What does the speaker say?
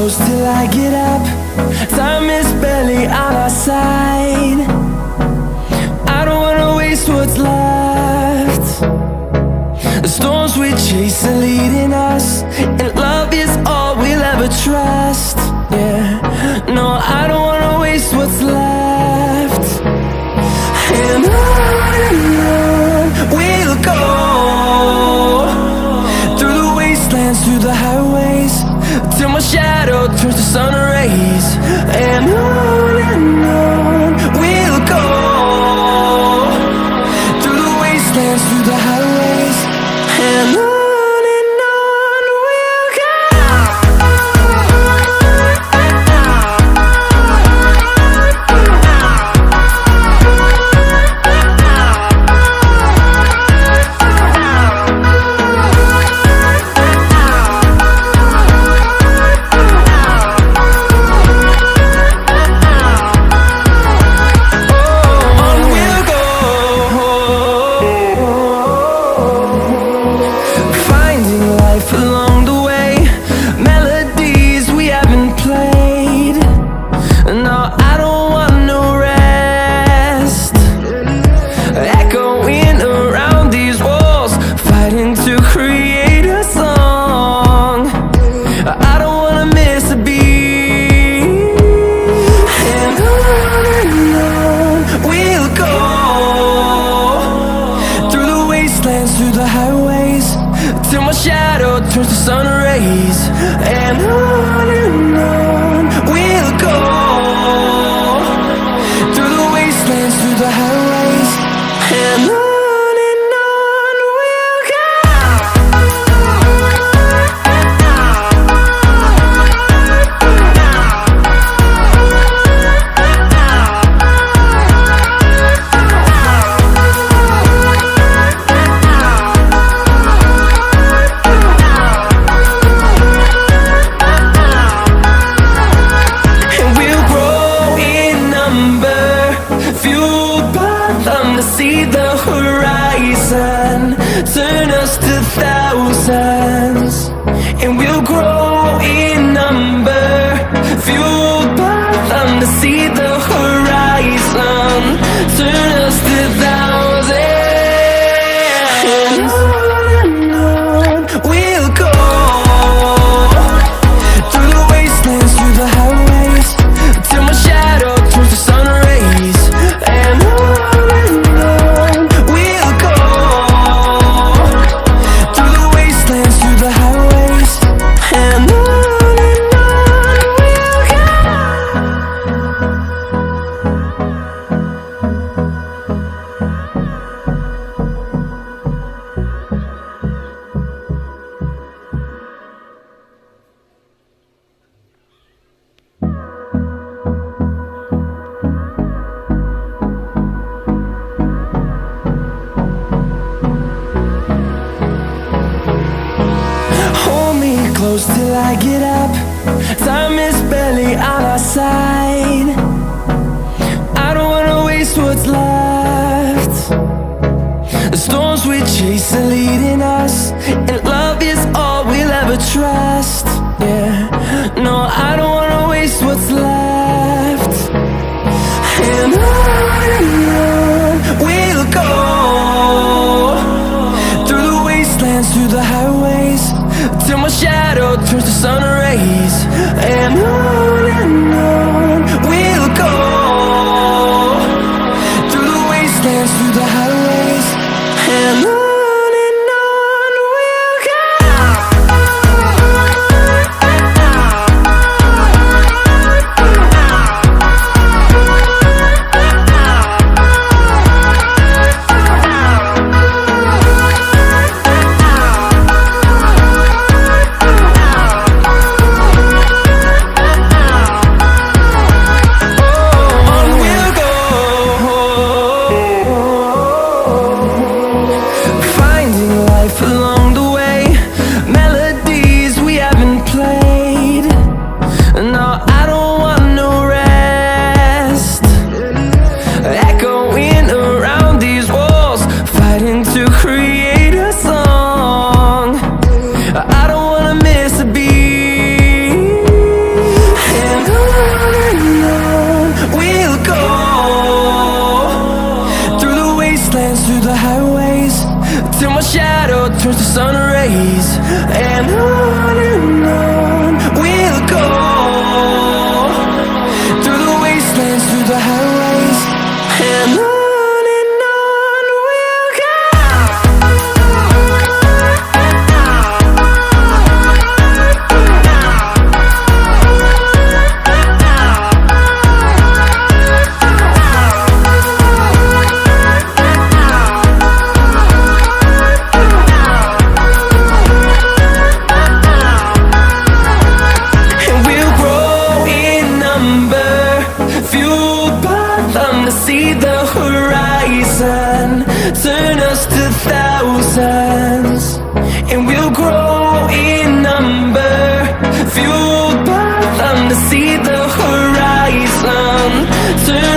close till I get up. Time is barely on our side. I don't wanna waste what's left. The storms we chase are leading us, and love is all we'll ever trust. Yeah, no, I don't wanna waste what's left. And on we'll go, through the wastelands, through the highways, till my shadow turns to sun rays. And on we'll go, through the wastelands, through the highways, and on we'll go. Through the highways, till my shadow turns to sun rays. And on we'll go, through the wastelands, through the highways, and on we'll go. See the horizon, turn us to thousands, and we'll grow in number, fueled by them. To see the horizon, turn us to thousands, and on we'll go, through the wastelands, through the highways, till my shadow turns to sun rays. And close till I get up. Time is barely on our side. I don't wanna waste what's left. The storms we chase are leading us, and love is all we'll ever trust. Yeah, no, I don't wanna waste what's left. And on we'll go, through the wastelands, through the highways, till my shadow turns to sun rays. And on we'll go, through the wastelands, through the highways, and on. till my shadow turns to sun rays. And on we'll go, through the wastelands, through the highways, and on we'll go. See the horizon, turn us to thousands, and we'll grow in number, fueled by them to see the horizon, turn